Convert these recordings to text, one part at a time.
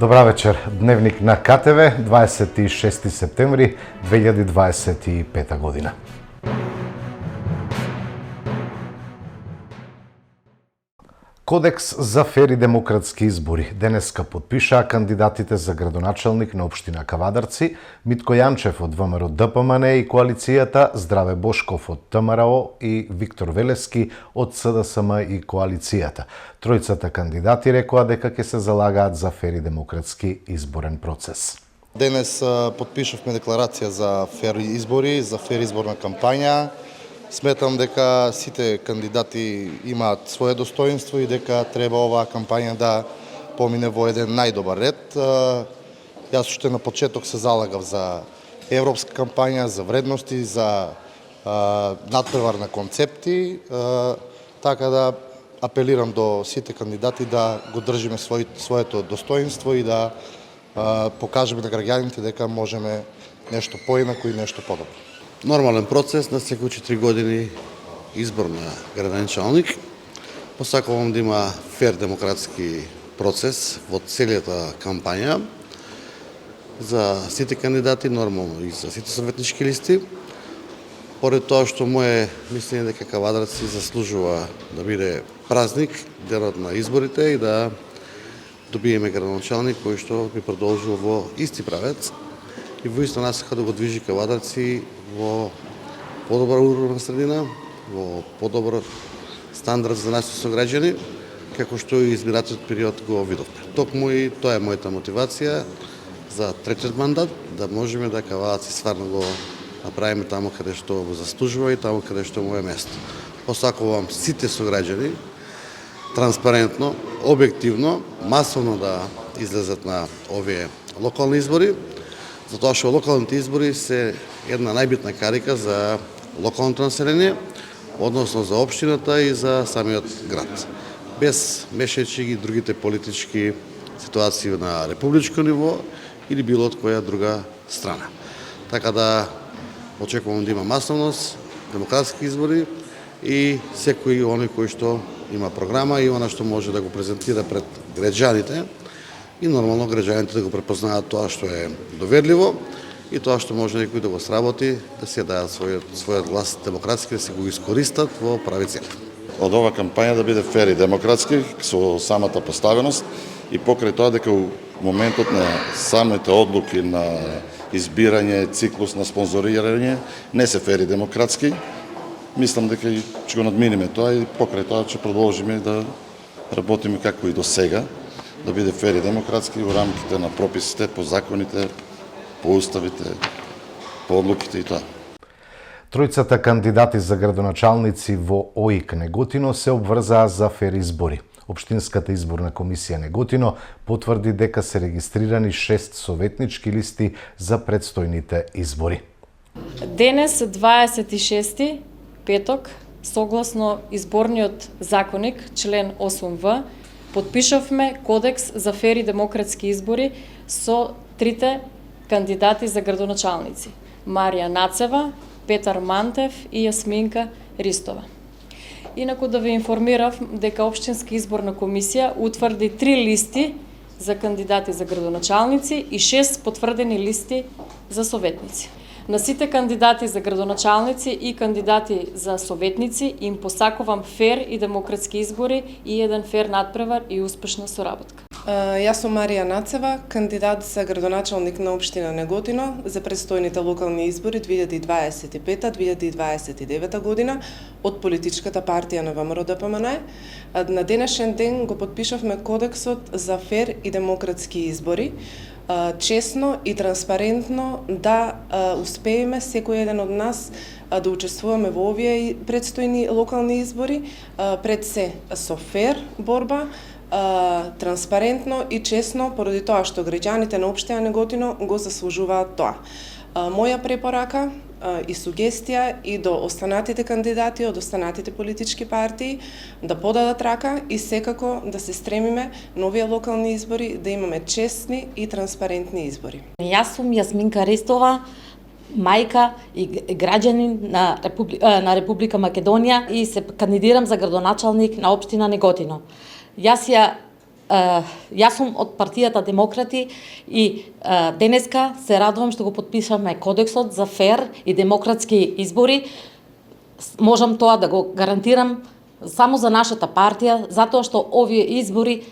Добра вечер. Дневник на КТВ, 26 септември 2025 година. Кодекс за фер и демократски избори. Денеска подпишаа кандидатите за градоначалник на општина Кавадарци, Митко Јанчев од ВМРО ДПМН и коалицијата, Здраве Бошков од ТМРО и Виктор Велевски од СДСМ и коалицијата. Тројцата кандидати рекоа дека ќе се залагаат за фер и демократски изборен процес. Денес подпишавме декларација за фер избори, за фер изборна кампања. Сметам дека сите кандидати имаат свое достоинство и дека треба оваа кампања да помине во еден најдобар ред. Јас уште на почеток се залагав за европска кампања, за вредности, за надпревар на концепти, така да апелирам до сите кандидати да го држиме своето достоинство и да покажеме на граѓаните дека можеме нешто поинако и нешто подобро. Нормален процес на секој 4 години избор на градоначалник. Посакувам да има фер демократски процес во целијата кампања за сите кандидати, нормално и за сите советнички листи. Поред тоа што мое мислење дека Кавадарци заслужува да биде празник, денот на изборите и да добиеме градоначалник кој што би продолжил во исти правец и во иста насока да го движи Кавадарци во подобра урбана средина, во подобар стандард за нашите сограѓани, како што и избирателниот период го видовме. Токму и тоа е мојата мотивација за третиот мандат, да можеме да Кавадарци стварно го направиме таму каде што го заслужува и таму каде што му е место. Посакувам сите сограѓани транспарентно, објективно, масовно да излезат на овие локални избори, затоа што локалните избори се една најбитна карика за локалното население, односно за општината и за самиот град. Без мешајќи ги другите политички ситуации на републичко ниво или било од која друга страна. Така да очекувам да има масовност, демократски избори и секој оној кој што има програма и она што може да го презентира пред граѓаните и нормално граѓаните да го препознаат тоа што е доверливо и тоа што може некој да го сработи, да се даат својот глас демократски, да се го искористат во прави цели. Од ова кампања да биде фер и демократски со самата поставеност и покрај тоа дека у моментот на самите одлуки на избирање, циклус на спонзорирање не се фер и демократски, мислам дека ќе го надминиме тоа и покрај тоа ќе продолжиме да работиме како и до сега, да биде фер и демократски во рамките на прописите, по законите, по уставите, по одлуките и тоа. Тројцата кандидати за градоначалници во ОИК Неготино се обврзаа за фер избори. Општинската изборна комисија Неготино потврди дека се регистрирани 6 советнички листи за предстојните избори. Денес, 26 петок, согласно изборниот законник, член 8В, подпишавме Кодекс за фер и демократски избори со трите кандидати за градоначалници: Марија Нацева, Петар Мантев и Јасминка Ристова. Инаку да ве информирав дека Општинска изборна комисија утврди 3 листи за кандидати за градоначалници и 6 потврдени листи за советници. На сите кандидати за градоначалници и кандидати за советници им посакувам фер и демократски избори и еден фер надпревар и успешна соработка. Јас сум Марија Нацева, кандидат за градоначалник на општина Неготино за предстојните локални избори 2025-2029 година од политичката партија на ВМРО ДПМН. На денешен ден го подпишавме Кодексот за фер и демократски избори, честно и транспарентно да успееме секој еден од нас да учествуваме во овие предстојни локални избори, пред се со фер борба, транспарентно и честно, поради тоа што граѓаните на општина Неготино го заслужуваат тоа. Моја препорака и сугестија и до останатите кандидати од останатите политички партии да подадат рака и секако да се стремиме на овие локални избори да имаме честни и транспарентни избори. Јас сум Јасминка Ристова, мајка и граѓанин на Република Македонија и се кандидирам за градоначалник на општина Неготино. Јас ја Јас сум од партијата Демократи и денеска се радувам што го подпишавме кодексот за фер и демократски избори. Можам тоа да го гарантирам само за нашата партија, затоа што овие избори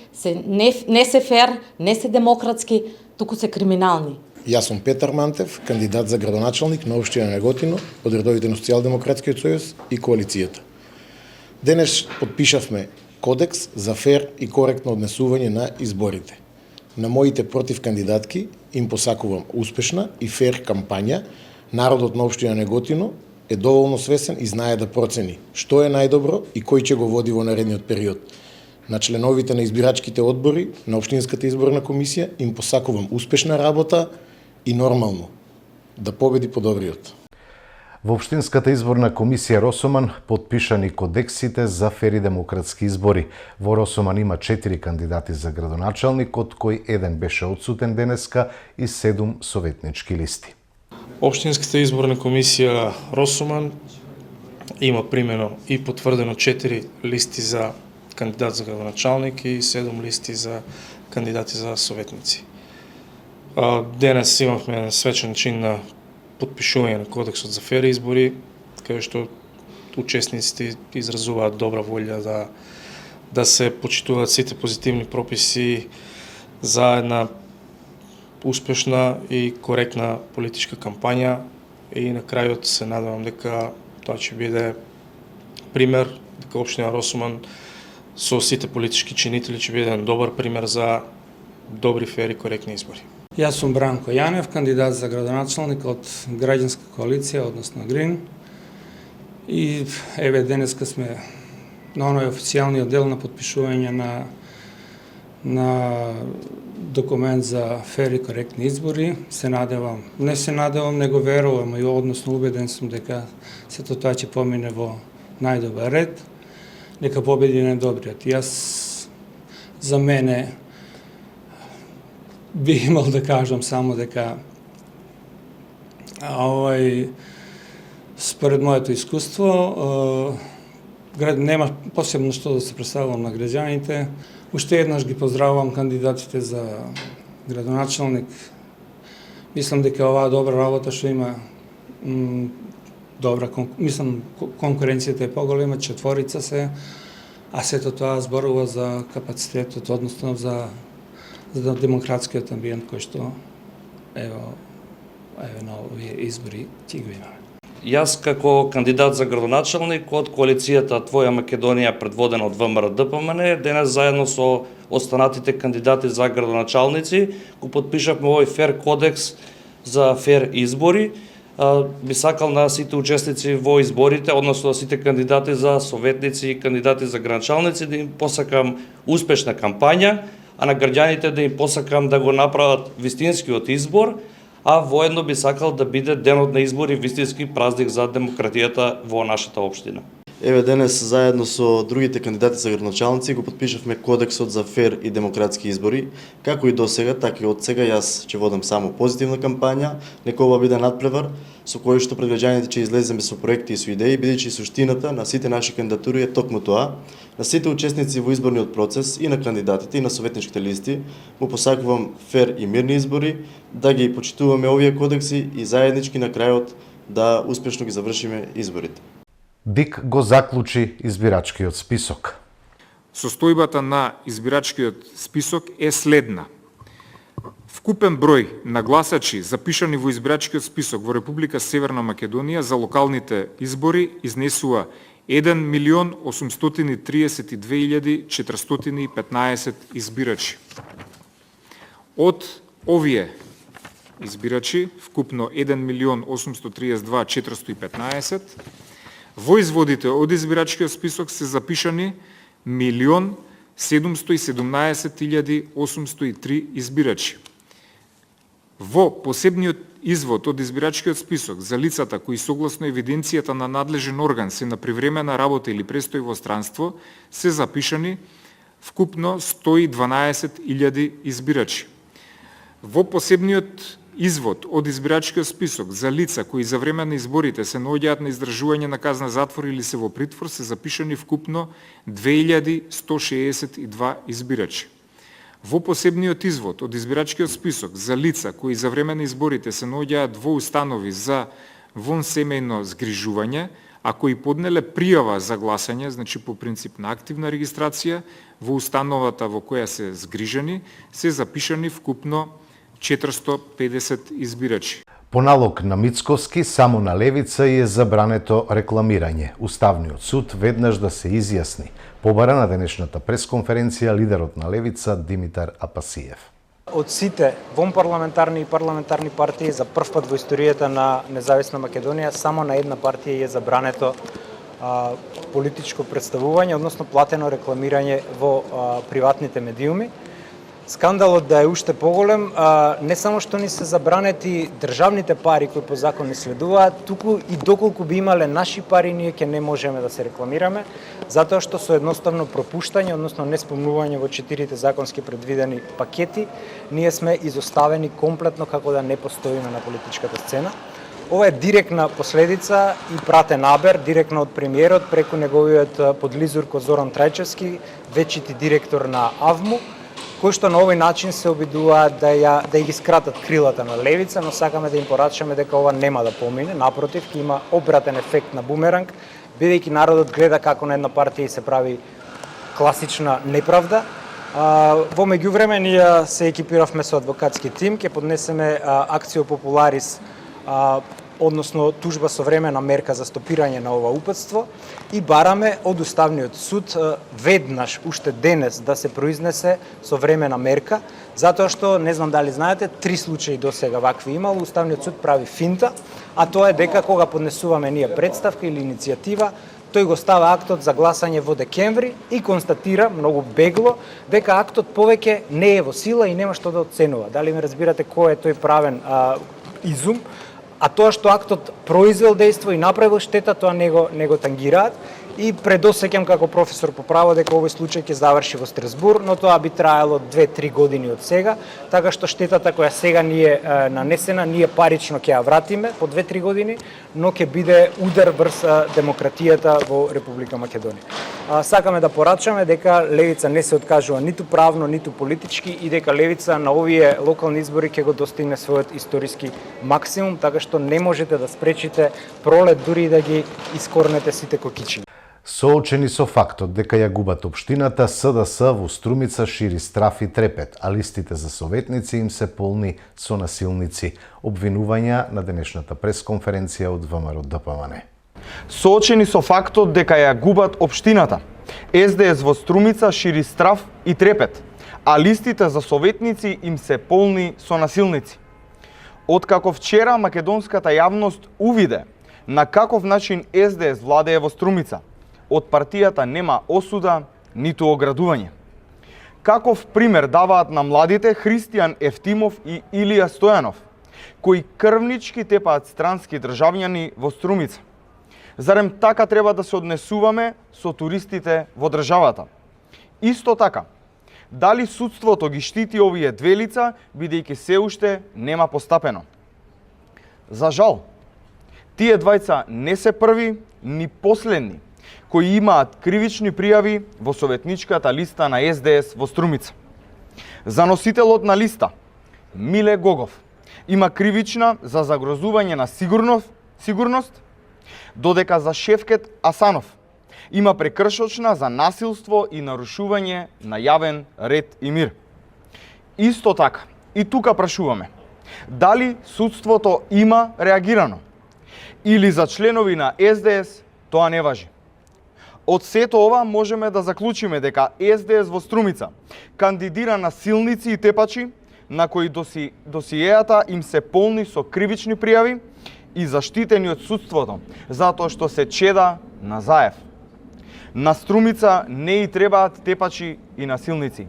не се фер, не се демократски, туку се криминални. Јас сум Петар Мантев, кандидат за градоначалник на општина Неготино од редовите на Социјалдемократскиот сојуз и коалицијата. Денес подпишавме кодекс за фер и коректно однесување на изборите. На моите против кандидатки им посакувам успешна и фер кампања. Народот на општина Неготино е доволно свесен и знае да процени што е најдобро и кој ќе го води во наредниот период. На членовите на избирачките одбори на Општинската изборна комисија им посакувам успешна работа и нормално да победи подобриот. Во Општинската изборна комисија Росоман подпишани кодексите за фер и демократски избори. Во Росоман има 4 кандидати за градоначалник, од кој еден беше отсутен денеска и 7 советнички листи. Општинската изборна комисија Росоман има примено и потврдено 4 листи за кандидат за градоначалник и 7 листи за кандидати за советници. Денес имавме свечен чин на подпишување на кодексот за фер избори, каде што учесниците изразуваат добра волја да се почитуваат сите позитивни прописи за една успешна и коректна политичка кампања, и на крајот се надевам дека тоа ќе биде пример, дека општина Росоман со сите политички чинители ќе биде еден добар пример за добри, фер и коректни избори. Јас сум Бранко Јанев, кандидат за градоначалник од Граѓанска коалиција, односно Грин. И еве денеска сме на оној официјалниот дел на подпишување на документ за фер и коректни избори. Не се надевам, него верувам и односно убеден сум дека сето тоа ќе помине во најдобар ред, нека победи најдобриот. Јас за мене би имал да кажам само дека според моето искуство нема посебно што да се представувам на граѓаните. Уште еднаш ги поздравувам кандидатите за градоначалник. Мислам дека оваа добра работа што има конкуренцијата е поголема, 4 се, а сето тоа зборува за капацитетот, односно за демократскиот амбиент кој што на овие избори ќе го имаме. Јас како кандидат за градоначалник од коалицијата Твоја Македонија, предводена од ВМРО ДПМН, денес заедно со останатите кандидати за градоначалници го подпишавме овој фер кодекс за фер избори. Би сакал на сите учесници во изборите, односно на сите кандидати за советници и кандидати за градоначалници да им посакам успешна кампања, а на граѓаните да им посакам да го направат вистинскиот избор, а воедно би сакал да биде денот на избори вистински празник за демократијата во нашата општина. Еве денес заедно со другите кандидати за градоначалници го подпишавме кодексот за фер и демократски избори. Како и досега, така и од сега јас ќе водам само позитивна кампања, нека ова биде надпревар со кој што пред граѓаните ќе излеземе со проекти и со идеи, бидејќи суштината на сите наши кандидатури е токму тоа. На сите учесници во изборниот процес и на кандидатите и на советничките листи му посакувам фер и мирни избори, да ги почитуваме овие кодекси и заеднички на крајот да успешно ги завршиме изборите. ДИК го заклучи избирачкиот список. Состојбата на избирачкиот список е следна. Вкупен број на гласачи запишани во избирачкиот список во Република Северна Македонија за локалните избори изнесува 1.832.415 избирачи. Од овие избирачи, вкупно 1.832.415, во изводите од избирачкиот список се запишани 1.717.803 избирачи. Во посебниот извод од избирачкиот список за лицата кои согласно евиденцијата на надлежен орган се на привремена работа или престој во странство, се запишани вкупно 112.000 избирачи. Во посебниот извод од избирачкиот список за лица кои за време на изборите се наоѓаат на издржување на казна затвор или се во притвор се запишани вкупно 2162 избирачи. Во посебниот извод од избирачкиот список за лица кои за време на изборите се наоѓаат во установи за вонсемејно згрижување, а кои поднеле пријава за гласање, значи по принцип на активна регистрација, во установата во која се згрижени, се запишани вкупно 450 избирачи. По налог на Мицкоски, само на левица е забрането рекламирање. Уставниот суд веднаш да се изјасни. Побара на денешната пресконференција лидерот на левица Димитар Апасиев. Од сите вонпарламентарни и парламентарни партии за прв пат во историјата на независна Македонија само на една партија е забрането политичко представување, односно платено рекламирање во приватните медиуми. Скандалот да е уште поголем, не само што ни се забранети државните пари кои по закон ни следуваат, туку и доколку би имале наши пари, ние ќе не можеме да се рекламираме, затоа што со едноставно пропуштање, односно неспомнување во 4 законски предвидени пакети, ние сме изоставени комплетно како да не постоиме на политичката сцена. Ова е директна последица и пратен набер, директно од премиерот, преку неговиот подлизурко Зоран Трајчевски, вечити директор на АВМУ, кои што на овој начин се обидуваат да ги скратат крилата на левица, но сакаме да им порачаме дека ова нема да помине, напротив, ќе има обратен ефект на бумеранг, бидејќи народот гледа како на една партија се прави класична неправда. Во меѓувреме ние се екипиравме со адвокатски тим, ќе поднесеме акцио популарис, односно тужба со времена мерка за стопирање на ова упатство и бараме од Уставниот суд веднаш, уште денес, да се произнесе со времена мерка, затоа што, не знам дали знаете, 3 случаи досега вакви имало, Уставниот суд прави финта, а тоа е дека кога поднесуваме ние представка или иницијатива, тој го става актот за гласање во декември и констатира многу бегло дека актот повеќе не е во сила и нема што да оценува. Дали ме разбирате кој е тој правен изум? А тоа што актот произвел дејство и направил штета, тоа не го тангираат. И предосеќам како професор по право дека овој случај ќе заврши во Страсбур, но тоа би траело 2-3 години од сега, така што штетата која сега ни е нанесена, ние парично ќе ја вратиме по 2-3 години, но ќе биде удар врз демократијата во Република Македонија. Сакаме да порачаме дека левица не се откажува ниту правно, ниту политички и дека левица на овие локални избори ќе го достигне својот историски максимум, така што не можете да спречите пролет дури и да ги искорнете сите кокичи. Соочени со фактот дека ја губат општината, СДС во Струмица шири страф и трепет, а листите за советници им се полни со насилници. Обвинувања на денешната пресконференција од ВМРО ДПМН. Соочени со фактот дека ја губат општината, СДС во Струмица шири страф и трепет, а листите за советници им се полни со насилници. Откако вчера македонската јавност увиде на каков начин СДС владее во Струмица, од партијата нема осуда, ниту оградување. Каков пример даваат на младите Христијан Ефтимов и Илија Стојанов, кои крвнички тепаат странски државјани во Струмица? Зарем така треба да се однесуваме со туристите во државата? Исто така, дали судството ги штити овие две лица, бидејќи се уште нема постапено? За жал, тие двајца не се први ни последни кои имаат кривични пријави во советничката листа на СДС во Струмица. За носителот на листа, Миле Гогов, има кривична за загрозување на сигурност, додека за Шевкет Асанов има прекршочна за насилство и нарушување на јавен ред и мир. Исто така, и тука прашуваме, дали судството има реагирано? Или за членови на СДС тоа не важи? Од сето ова можеме да заклучиме дека СДС во Струмица кандидира насилници и тепачи на кои досиеата им се полни со кривични пријави и заштитени од судството, затоа што се чеда на Заев. На Струмица не и требаат тепачи и насилници.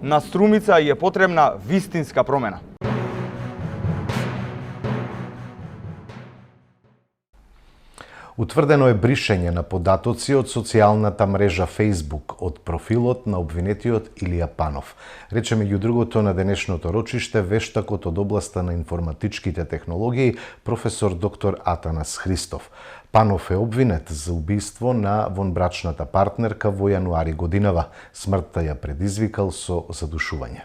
На Струмица е потребна вистинска промена. Утврдено е бришење на податоци од социјалната мрежа Facebook од профилот на обвинетиот Илија Панов. Рече меѓу другото на денешното рочиште вештакот од областа на информатичките технологии професор доктор Атанас Христов. Панов е обвинет за убиство на вонбрачната партнерка во јануари годинава. Смртта ја предизвикал со задушување.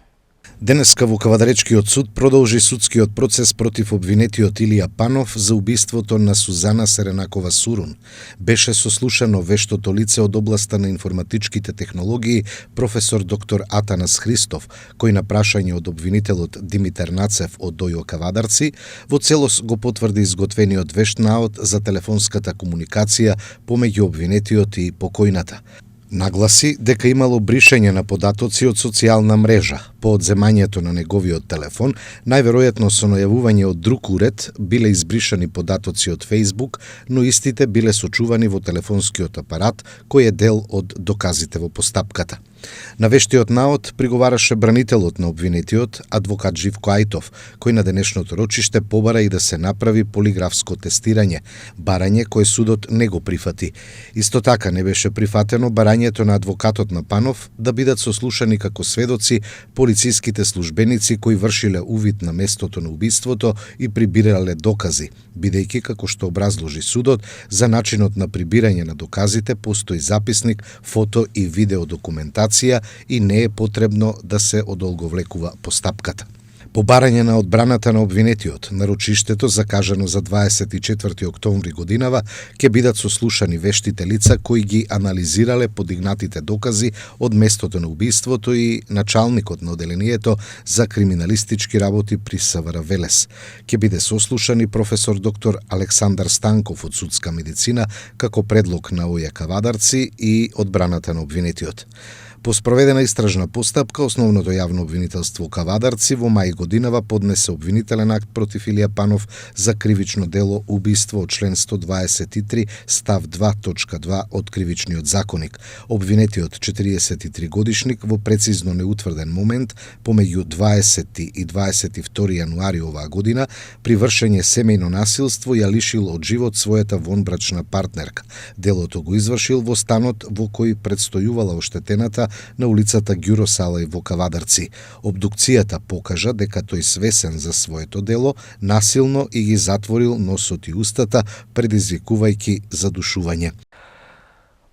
Денеска во Кавадаречкиот суд продолжи судскиот процес против обвинетиот Илија Панов за убиството на Сузана Серенакова Сурун. Беше сослушано вештото лице од областа на информатичките технологии професор доктор Атанас Христов, кој на прашање од обвинителот Димитар Нацев од ДОЈО Кавадарци во целост го потврди изготвениот вешт наод за телефонската комуникација помеѓу обвинетиот и покојната. Нагласи дека имало бришење на податоци од социјална мрежа. По одземањето на неговиот телефон, најверојатно со најавување од друг уред, биле избришани податоци од Facebook, но истите биле сочувани во телефонскиот апарат, кој е дел од доказите во постапката. На вештиот наод приговараше бранителот на обвинетиот, адвокат Живко Ајтов, кој на денешното рочиште побара и да се направи полиграфско тестирање, барање кое судот не го прифати. Исто така не беше прифатено барањето на адвокатот на Панов да бидат сослушани како сведоци полициските службеници кои вршиле увид на местото на убиството и прибирале докази, бидејќи, како што образложи судот, за начинот на прибирање на доказите постои записник, фото и видео документација и не е потребно да се одолговлекува постапката. По барање на одбраната на обвинетиот, на рочиштето закажано за 24 октомври годинава, ќе бидат сослушани вештите лица кои ги анализирале подигнатите докази од местото на убиството и началникот на оделението за криминалистички работи при СВР Велес. Ќе биде сослушани професор доктор Александар Станков од судска медицина како предлог на ОЈ Кавадарци и одбраната на обвинетиот. По спроведена истражна постапка, основното јавно обвинителство Кавадарци во мај годинава поднесе обвинителен акт против Илија Панов за кривично дело убиство од член 123 став 2.2 од кривичниот законник. Обвинетиот 43 годишник во прецизно неутврден момент помеѓу 20 и 22 јануари оваа година при вршење семејно насилство ја лишил од живот својата вонбрачна партнерка. Делото го извршил во станот во кој предстојувала оштетената на улицата Ѓуро Салај во Кавадарци. Обдукцијата покажа дека тој свесен за своето дело, насилно и ги затворил носот и устата, предизвикувајќи задушување.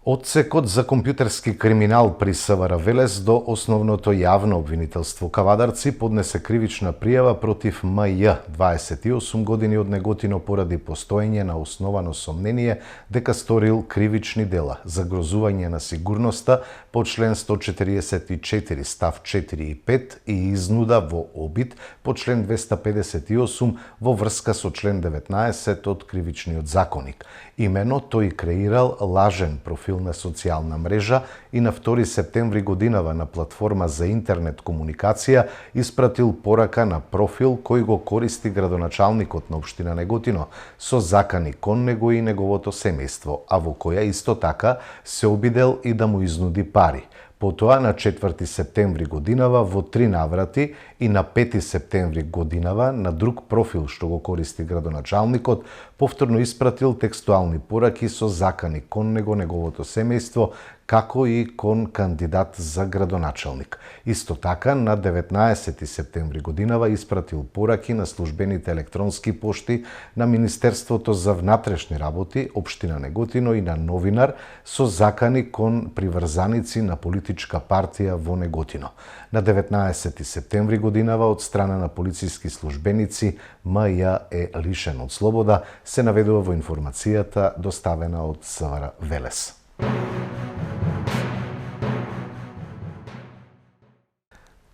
Одсекот за компјутерски криминал при СВР Велес до основното јавно обвинителство Кавадарци поднесе кривична пријава против МЈ, 28 години од Неготино поради постоење на основано сомнение дека сторил кривични дела, загрозување на сигурноста по член 144 став 4 и 5 и изнуда во обид по член 258 во врска со член 19 од кривичниот законник. Имено тој креирал лажен профил на социјална мрежа и на 2 септември годинава на платформа за интернет комуникација испратил порака на профил кој го користи градоначалникот на општина Неготино со закани кон него и неговото семејство, а во која исто така се обидел и да му изнуди пари. Потоа на 4 септември годинава во 3 наврати и на 5 септември годинава на друг профил што го користи градоначалникот повторно испратил текстуални пораки со закани кон него, неговото семејство, како и кон кандидат за градоначалник. Исто така, на 19 септември годинава испратил пораки на службените електронски пошти на Министерството за внатрешни работи, општина Неготино и на новинар со закани кон приврзаници на политичка партија во Неготино. На 19 септември годинава од страна на полициски службеници МЈ е лишен од слобода, се наведува во информацијата доставена од СВР Велес.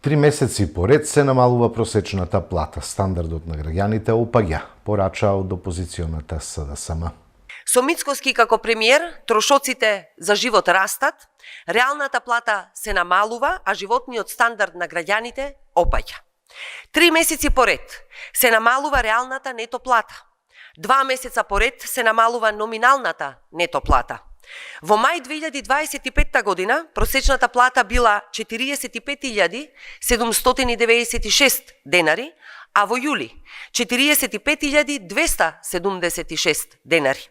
Три месеци поред се намалува просечната плата. Стандардот на граѓаните опаѓа, порача од опозиционата СДСМ. Со Мицкоски како премиер, трошоците за живот растат, реалната плата се намалува, а животниот стандард на граѓаните опаѓа. 3 месеци поред се намалува реалната нето плата. 2 месеца поред се намалува номиналната нето плата. Во мај 2025 година просечната плата била 45.796 денари, а во јули 45.276 денари.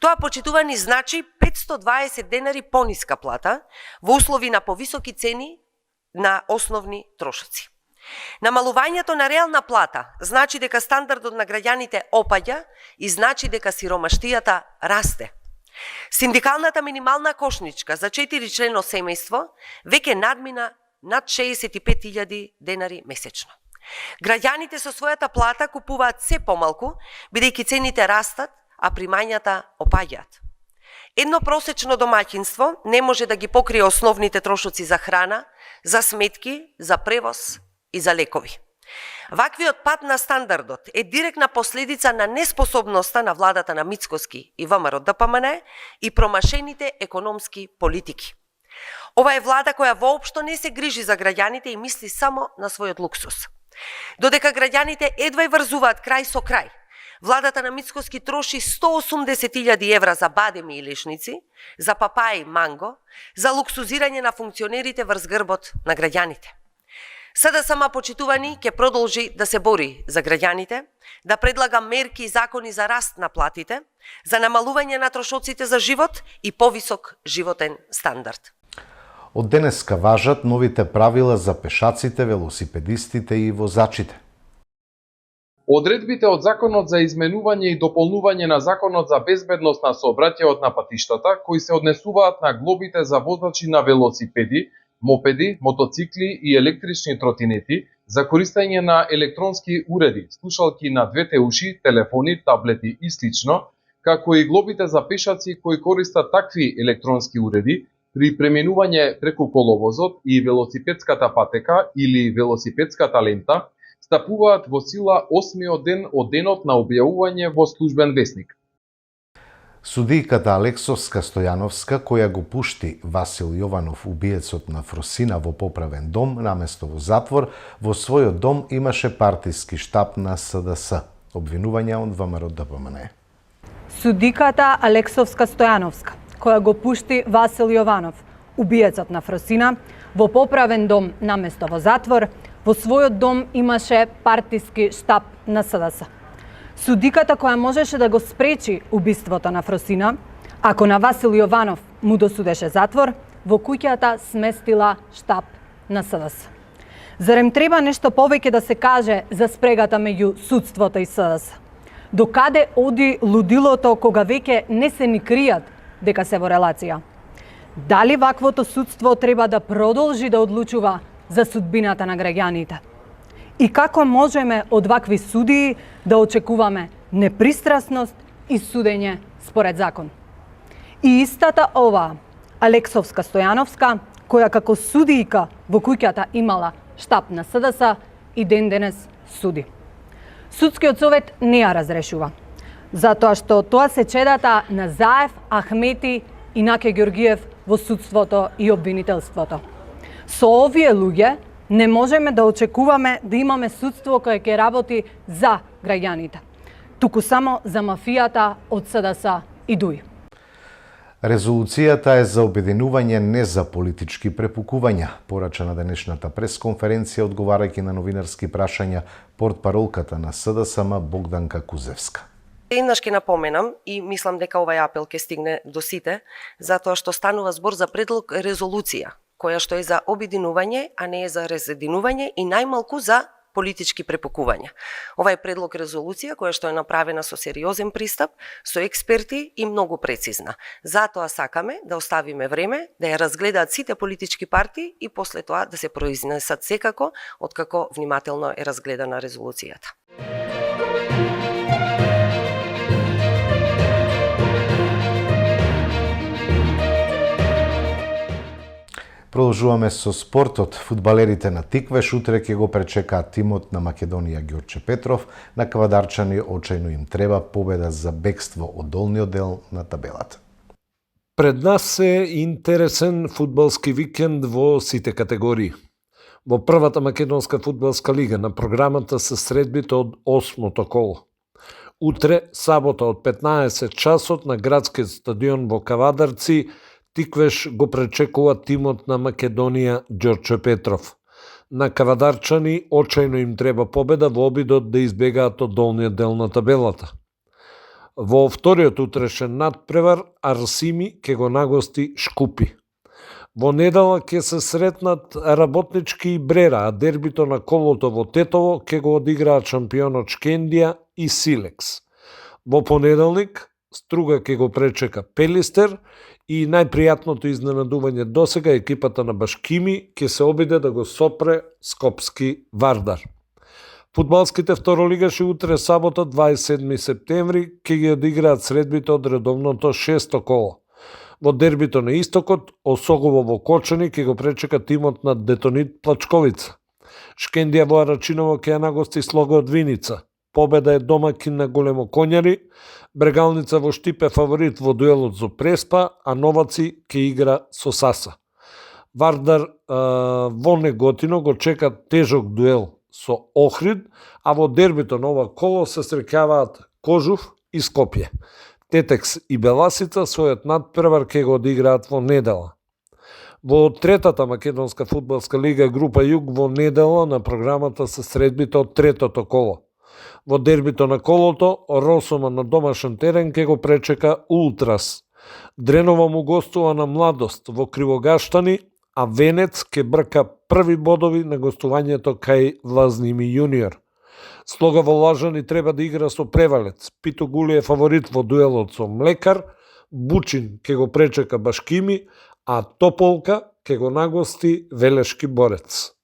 Тоа почитувани значи 520 денари пониска плата во услови на повисоки цени на основни трошоци. Намалувањето на реална плата значи дека стандардот на граѓаните опаѓа и значи дека сиромаштијата расте. Синдикалната минимална кошничка за 4-члено семејство веќе надмина над 65.000 денари месечно. Граѓаните со својата плата купуваат се помалку, бидејќи цените растат, а примањата опаѓаат. Едно просечно домаќинство не може да ги покрие основните трошоци за храна, за сметки, за превоз и за лекови. Ваквиот пад на стандардот е директна последица на неспособноста на владата на Мицкоски и ВМРО ДПМН и промашените економски политики. Ова е влада која воопшто не се грижи за граѓаните и мисли само на својот луксус. Додека граѓаните едва врзуваат крај со крај, владата на Мицкоски троши 180.000 евра за бадеми и лешници, за папаја и манго, за луксузирање на функционерите врз грбот на граѓаните. СДСМ, почитувани, ќе продолжи да се бори за граѓаните, да предлага мерки и закони за раст на платите, за намалување на трошоците за живот и повисок животен стандард. Од денеска важат новите правила за пешаците, велосипедистите и возачите. Одредбите од Законот за изменување и дополнување на Законот за безбедност на сообраќајот на патиштата, кои се однесуваат на глобите за возачи на велосипеди, мопеди, мотоцикли и електрични тротинети, за користење на електронски уреди, слушалки на двете уши, телефони, таблети и слично, како и глобите за пешаци кои користат такви електронски уреди при преминување преку коловозот и велосипедската патека или велосипедската лента, стапуваат во сила 8-миот ден од денот на објавување во службен весник. Судијката Алексовска Стојановска, која го пушти Васил Јованов, убиецот на Фросина, во поправен дом, наместо во затвор, во својот дом имаше партиски штаб на СДС. Обвинувања од ВМРО ДПМН. Судиката Алексовска Стојановска, која го пушти Васил Јованов, убиецот на Фросина, во поправен дом наместо во затвор, во својот дом имаше партиски штаб на СДС. Судиката која можеше да го спречи убиството на Фросина, ако на Васил Јованов му досудеше затвор, во куќата сместила штаб на СДС. Зарем треба нешто повеќе да се каже за спрегата меѓу судството и СДС? До каде оди лудилото кога веќе не се ни кријат дека се во релација? Дали ваквото судство треба да продолжи да одлучува за судбината на граѓаните? И како можеме од вакви судии да очекуваме непристрасност и судење според закон? И истата ова Алексовска Стојановска, која како судијка во куќата имала штаб на СДС, и ден денес суди. Судскиот совет не ја разрешува, затоа што тоа се чедата на Заев, Ахмети и Наке Ѓоргиев во судството и обвинителството. Со овие луѓе не можеме да очекуваме да имаме судство кое ќе работи за граѓаните, туку само за мафијата од СДС и ДУИ. Резолуцијата е за обединување, не за политички препукувања, порача на денешната пресконференција одговарајќи на новинарски прашања портпаролката на СДСМ Богданка Кузевска. Еднаш ќе напоменам и мислам дека овај апел ќе стигне до сите, затоа што станува збор за предлог резолуција, која што е за обединување, а не е за разединување и најмалку за политички препукувања. Ова е предлог резолуција која што е направена со сериозен пристап, со експерти и многу прецизна. Затоа сакаме да оставиме време да ја разгледаат сите политички партии и после тоа да се произнесат секако откако внимателно е разгледана резолуцијата. Продолжуваме со спортот. Фудбалерите на Тиквеш утре ќе го пречекаат тимот на Македонија Ѓорче Петров. На кавадарчани очајно им треба победа за бегство од долниот дел на табелата. Пред нас е интересен фудбалски викенд во сите категории. Во првата македонска фудбалска лига на програмата се средбите од 8-то коло. Утре, сабота од 15 часот на градскиот стадион во Кавадарци, Тиквеш го пречекува тимот на Македонија Ѓорче Петров. На кавадарчани очајно им треба победа во обидот да избегаат од долниот дел на табелата. Во вториот утрешен надпревар Арсими ќе го нагости Шкупи. Во недела ќе се сретнат Работнички и Брера, а дербито на колото во Тетово ќе го одиграат шампионот Шкендија и Силекс. Во понеделник Струга ќе го пречека Пелистер и најпријатното изненадување досега екипата на Башкими ќе се обиде да го сопре Скопски Вардар. Фудбалските второлигаши утре сабота 27 септември ќе ги одиграат средбите од редовното 6-то коло. Во дербито на Истокот, Осогово во Кочани ќе го пречека тимот на Детонит Плачковица. Шкендија во Арачиново ќе ја нагости Слога од Виница. Победа е домакин на Големо Конјари, Брегалница во Штипе фаворит во дуелот со Преспа, а Новаци ќе игра со Саса. Вардар во Неготино го чека тежок дуел со Охрид, а во дербито на ова коло се среќаваат Кожув и Скопје. Тетекс и Беласица својот надпревар ќе го одиграат во недела. Во третата македонска фудбалска лига група Југ во недела на програмата се средбите од третото коло. Во дербито на колото, Росоман на домашен терен ќе го пречека Ултрас. Дренова му гостува на Младост во Кривогаштани, а Венец ќе брка први бодови на гостувањето кај Влазними Јуниор. Слога во Лажани треба да игра со Превалец. Пито Гули е фаворит во дуелот со Млекар, Бучин ќе го пречека Башкими, а Тополка ќе го нагости Велешки Борец.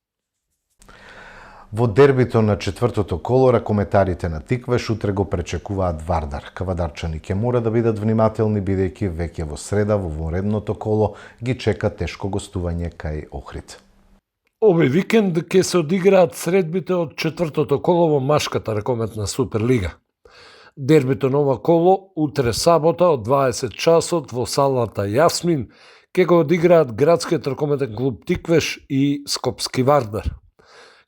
Во дербито на четвртото коло ракометарите на Тиквеш утре го пречекуваат Вардар. Кавадарчани ќе мора да бидат внимателни бидејќи веќе во среда во вонредното коло ги чека тешко гостување кај Охрид. Овој викенд ќе се одиграат средбите од четвртото коло во машката ракометна Суперлига. Дербито на ова коло утре сабота од 20 часот во салата Јасмин ќе го одиграат градскиот ракометен клуб Тиквеш и Скопски Вардар.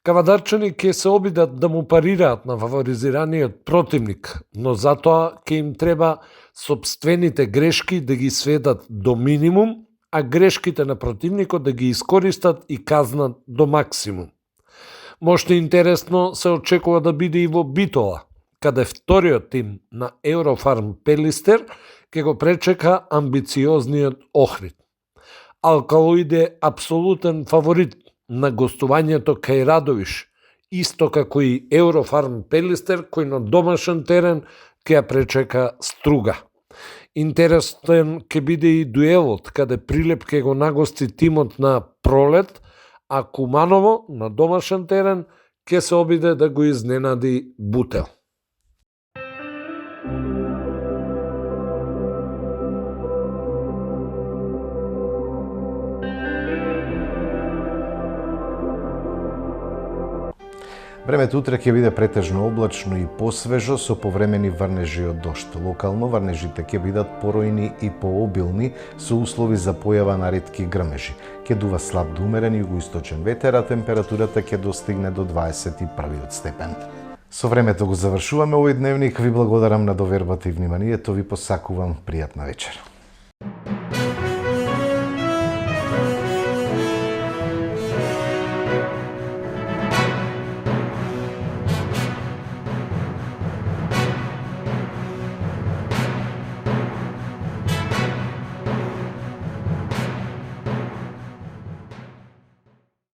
Кавадарчани ќе се обидат да му парираат на фаворизираниот противник, но затоа ќе им треба сопствените грешки да ги сведат до минимум, а грешките на противникот да ги искористат и казнат до максимум. Мошто интересно се очекува да биде и во Битола, каде вториот тим на Еврофарм Пелистер ќе го пречека амбициозниот Охрид. Алкалоид е апсолутен фаворит на гостувањето кај Радовиш, исто како и Еврофарм Пелистер, кој на домашен терен ќе ја пречека Струга. Интересен ќе биде и дуелот, каде Прилеп ќе го нагости тимот на Пролет, а Куманово на домашен терен ќе се обиде да го изненади Бутел. Времето утре ќе биде претежно облачно и посвежо со повремени врнежи од дожд. Локално врнежите ќе бидат поројни и пообилни со услови за појава на ретки грмежи. Ќе дува слаб до умерен југоисточен ветер, а температурата ќе достигне до 21 степен. Со времето го завршуваме овој дневник. Ви благодарам на довербата и вниманието. Ви посакувам пријатна вечер.